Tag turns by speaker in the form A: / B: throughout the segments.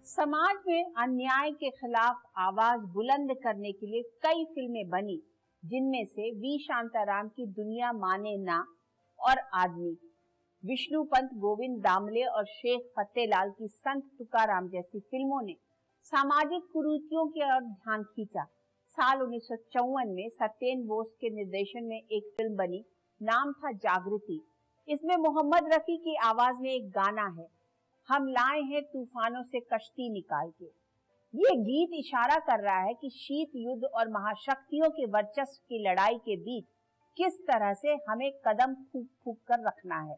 A: समाज में अन्याय के खिलाफ आवाज बुलंद करने के लिए कई फिल्में बनी, जिनमें से वी शांताराम की दुनिया माने ना और आदमी, विष्णुपंत गोविंद दामले और शेख फतेहलाल की संत तुकाराम जैसी फिल्मों ने सामाजिक कुरीतियों की ओर ध्यान खींचा। साल 1954 में सत्येंद्र बोस के निर्देशन में एक फिल्म बनी, नाम था जागृति। इसमें मोहम्मद रफी की आवाज में एक गाना है, हम लाए हैं तूफानों से कश्ती निकाल के। ये गीत इशारा कर रहा है कि शीत युद्ध और महाशक्तियों के वर्चस्व की लड़ाई के बीच किस तरह से हमें कदम फूंक फूंक कर रखना है।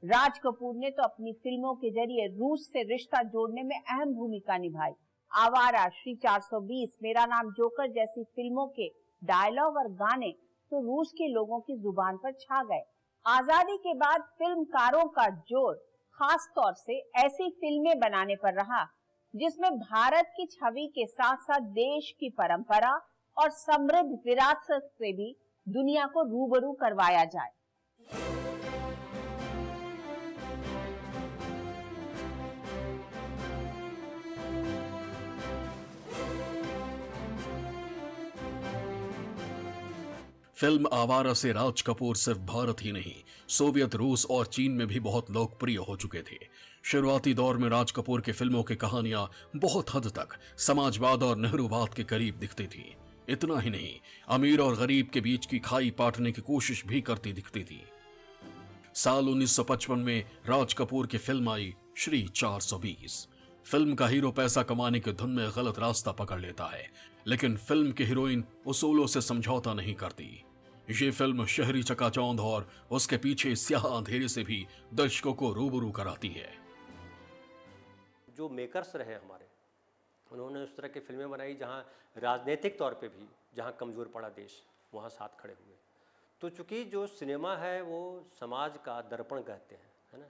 A: राज कपूर ने तो अपनी फिल्मों के जरिए रूस से रिश्ता जोड़ने में अहम भूमिका निभाई। आवारा, श्री 420, मेरा नाम जोकर जैसी फिल्मों के डायलॉग और गाने तो रूस के लोगों की जुबान पर छा गए। आजादी के बाद फिल्मकारों का जोर खास तौर से ऐसी फिल्में बनाने पर रहा जिसमें भारत की छवि के साथ साथ देश की परंपरा और समृद्ध विरासत से भी दुनिया को रूबरू करवाया जाए।
B: फिल्म आवारा से राज कपूर सिर्फ भारत ही नहीं, सोवियत रूस और चीन में भी बहुत लोकप्रिय हो चुके थे। शुरुआती दौर में राज कपूर की फिल्मों की कहानियां बहुत हद तक समाजवाद और नेहरूवाद के करीब दिखती थी। इतना ही नहीं, अमीर और गरीब के बीच की खाई पाटने की कोशिश भी करती दिखती थी। साल 1955 में राज कपूर की फिल्म आई श्री 420। फिल्म का हीरो पैसा कमाने की धुन में गलत रास्ता पकड़ लेता है, लेकिन फिल्म की हीरोइन उसूलों से समझौता नहीं करती। ये फिल्म शहरी चकाचौंध और उसके पीछे स्याह अंधेरे से भी दर्शकों को रूबरू कराती है।
C: जो मेकर्स रहे हमारे, उन्होंने उस तरह की फिल्में बनाई जहां राजनीतिक तौर पे भी जहां कमज़ोर पड़ा देश, वहां साथ खड़े हुए। तो चूंकि जो सिनेमा है वो समाज का दर्पण कहते हैं, है ना।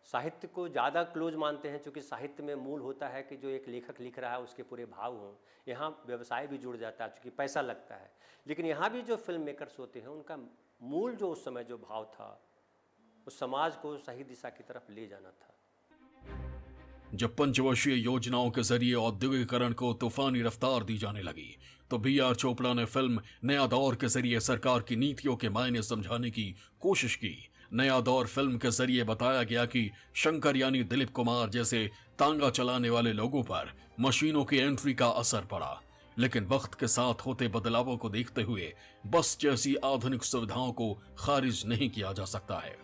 C: साहित्य को ज़्यादा क्लोज मानते हैं, क्योंकि साहित्य में मूल होता है कि जो एक लेखक लिख रहा है उसके पूरे भाव हों। यहाँ व्यवसाय भी जुड़ जाता है, चूँकि पैसा लगता है। लेकिन यहाँ भी जो फिल्म मेकर्स होते हैं, उनका मूल जो उस समय जो भाव था, उस समाज को सही दिशा की तरफ ले जाना था।
B: जब पंचवर्षीय योजनाओं के जरिए औद्योगिकरण को तूफानी रफ्तार दी जाने लगी, तो बी.आर. चोपड़ा ने फिल्म नया दौर के जरिए सरकार की नीतियों के मायने समझाने की कोशिश की। नया दौर फिल्म के जरिए बताया गया कि शंकर यानी दिलीप कुमार जैसे तांगा चलाने वाले लोगों पर मशीनों की एंट्री का असर पड़ा, लेकिन वक्त के साथ होते बदलावों को देखते हुए बस जैसी आधुनिक सुविधाओं को खारिज नहीं किया जा सकता है।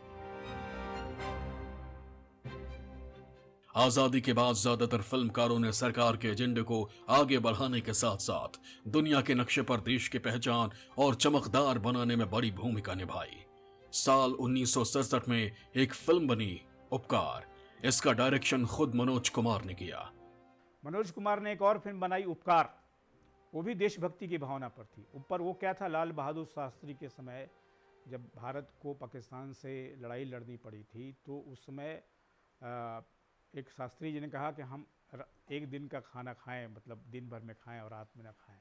B: आजादी के बाद ज्यादातर फिल्मकारों ने सरकार के एजेंडे को आगे बढ़ाने के साथ साथ दुनिया के नक्शे पर देश की पहचान और चमकदार बनाने में बड़ी भूमिका निभाई। साल 1967 में एक फिल्म बनी उपकार। इसका डायरेक्शन खुद मनोज कुमार ने किया।
D: मनोज कुमार ने एक और फिल्म बनाई उपकार, वो भी देशभक्ति की भावना पर थी। ऊपर वो क्या था, लाल बहादुर शास्त्री के समय जब भारत को पाकिस्तान से लड़ाई लड़नी पड़ी थी, तो उस समय एक शास्त्री जी ने कहा कि हम एक दिन का खाना खाएं, मतलब दिन भर में खाएं और रात में ना खाएं।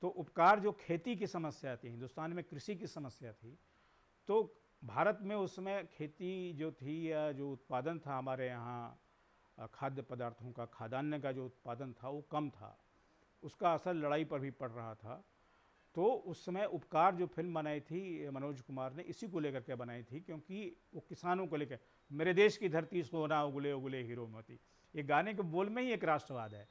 D: तो उपकार जो खेती की समस्या थी, हिंदुस्तान में कृषि की समस्या थी, तो भारत में उस समय खेती जो थी या जो उत्पादन था हमारे यहाँ खाद्य पदार्थों का, खाद्यान्न का जो उत्पादन था वो कम था। उसका असर लड़ाई पर भी पड़ रहा था। तो उस समय उपकार जो फिल्म बनाई थी मनोज कुमार ने, इसी को लेकर के बनाई थी, क्योंकि वो किसानों को लेकर, मेरे देश की धरती सोना उगले उगले हीरो मोती, ये गाने के बोल में ही एक राष्ट्रवाद है।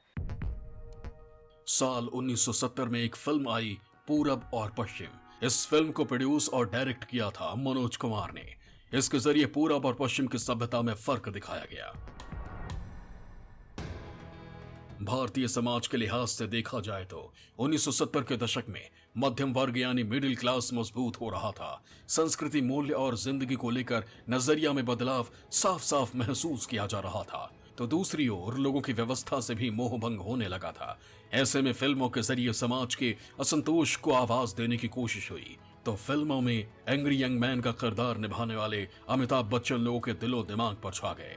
B: साल 1970 में एक फिल्म आई पूरब और पश्चिम। इस फिल्म को प्रोड्यूस और डायरेक्ट किया था मनोज कुमार ने। इसके जरिए पूरब और पश्चिम की सभ्यता में फर्क दिखाया गया। भारतीय समाज के लिहाज से देखा जाए तो 1970 के दशक में मध्यम वर्ग यानी मिडिल क्लास मजबूत हो रहा था। संस्कृति, मूल्य और जिंदगी को लेकर नजरिया में बदलाव साफ साफ महसूस किया जा रहा था, तो दूसरी ओर लोगों की व्यवस्था से भी मोहभंग होने लगा था। ऐसे में फिल्मों के जरिए समाज के असंतोष को आवाज देने की कोशिश हुई। तो फिल्मों में एंग्री यंग मैन का किरदार निभाने वाले अमिताभ बच्चन लोगों के दिलो दिमाग पर छा गए।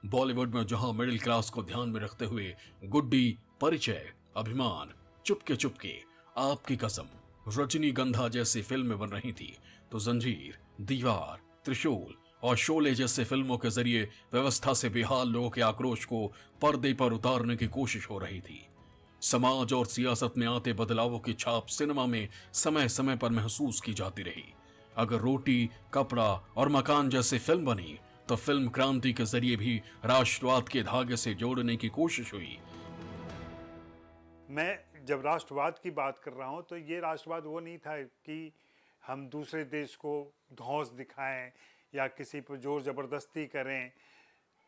B: बॉलीवुड में जहां मिडिल क्लास को ध्यान में रखते हुए गुड्डी, परिचय, अभिमान, चुपके चुपके, आपकी कसम, रजनीगंधा जैसी फिल्में बन रही थी, तो जंजीर, दीवार, त्रिशूल और शोले जैसे फिल्मों के जरिए व्यवस्था से बेहाल लोगों के आक्रोश को पर्दे पर उतारने की कोशिश हो रही थी। समाज और सियासत में आते बदलावों की छाप सिनेमा में समय समय पर महसूस की जाती रही। अगर रोटी, कपड़ा और मकान जैसे फिल्म बनी तो फिल्म क्रांति के जरिए भी राष्ट्रवाद के धागे से जोड़ने की कोशिश हुई।
E: मैं जब राष्ट्रवाद की बात कर रहा हूं तो ये राष्ट्रवाद वो नहीं था कि हम दूसरे देश को धौंस दिखाएं या किसी पर जोर जबरदस्ती करें।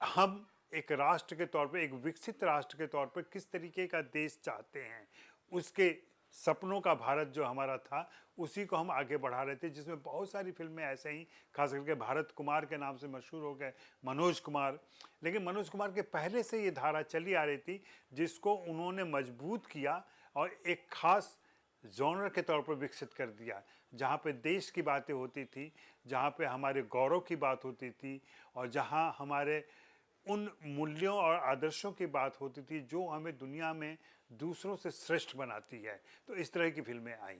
E: हम एक राष्ट्र के तौर पे, एक विकसित राष्ट्र के तौर पे किस तरीके का देश चाहते हैं, उसके सपनों का भारत जो हमारा था उसी को हम आगे बढ़ा रहे थे, जिसमें बहुत सारी फिल्में ऐसे ही, खास करके भारत कुमार के नाम से मशहूर हो गए मनोज कुमार। लेकिन मनोज कुमार के पहले से ये धारा चली आ रही थी जिसको उन्होंने मजबूत किया और एक खास जॉनर के तौर पर विकसित कर दिया, जहाँ पे देश की बातें होती थी, जहाँ पे हमारे गौरव की बात होती थी और जहाँ हमारे उन मूल्यों और आदर्शों की बात होती थी जो हमें दुनिया में दूसरों से श्रेष्ठ बनाती है। तो इस तरह की फिल्में आई।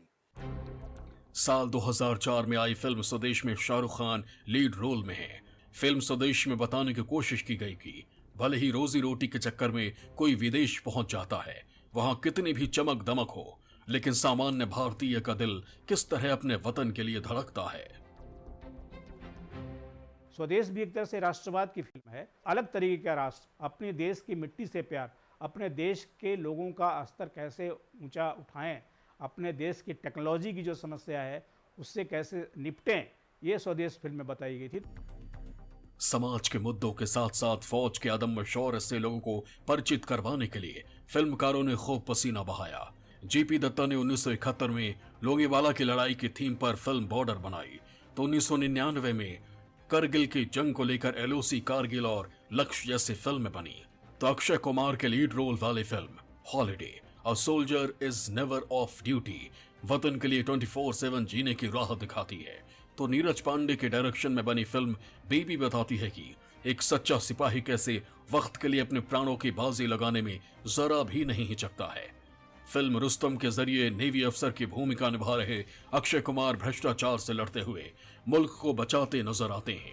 B: साल 2004 में आई फिल्म स्वदेश में शाहरुख खान लीड रोल में है। फिल्म स्वदेश में बताने की कोशिश की गई कि भले ही रोजी रोटी के चक्कर में कोई विदेश पहुंच जाता है, वहां कितनी भी चमक दमक हो, लेकिन सामान्य भारतीय का दिल किस तरह अपने वतन के लिए धड़कता है।
D: स्वदेश भी एक तरह से राष्ट्रवाद की फिल्म है। अलग तरीके का राष्ट्र, अपने देश की मिट्टी से प्यार, अपने देश के लोगों का स्तर कैसे ऊंचा उठाएं, अपने देश की टेक्नोलॉजी की जो समस्या है उससे कैसे निपटें, ये स्वदेश फिल्म में बताई गई थी।
B: समाज के मुद्दों के साथ साथ फौज के अदम्य शौर्य से लोगों को परिचित करवाने के लिए फिल्मकारों ने खूब पसीना बहाया। जीपी दत्ता ने 1971 में लोंगेवाला की लड़ाई की थीम पर फिल्म बॉर्डर बनाई, तो 1999 में करगिल की जंग को लेकर एलओसी कारगिल और लक्ष्य जैसी फिल्में बनी। तो अक्षय कुमार के लीड रोल वाली film holiday a soldier is never of duty वतन के लिए 24/7 जीने की राह दिखाती है। तो नीरज पांडे के डायरेक्शन में बनी फिल्म बेबी बताती है कि एक सच्चा सिपाही कैसे वक्त के लिए अपने प्राणों की बाजी लगाने में जरा भी नहीं हिचकता है। फिल्म रुस्तम के जरिए नेवी अफसर की भूमिका निभा रहे अक्षय कुमार भ्रष्टाचार से लड़ते हुए मुल्क को बचाते नजर आते हैं।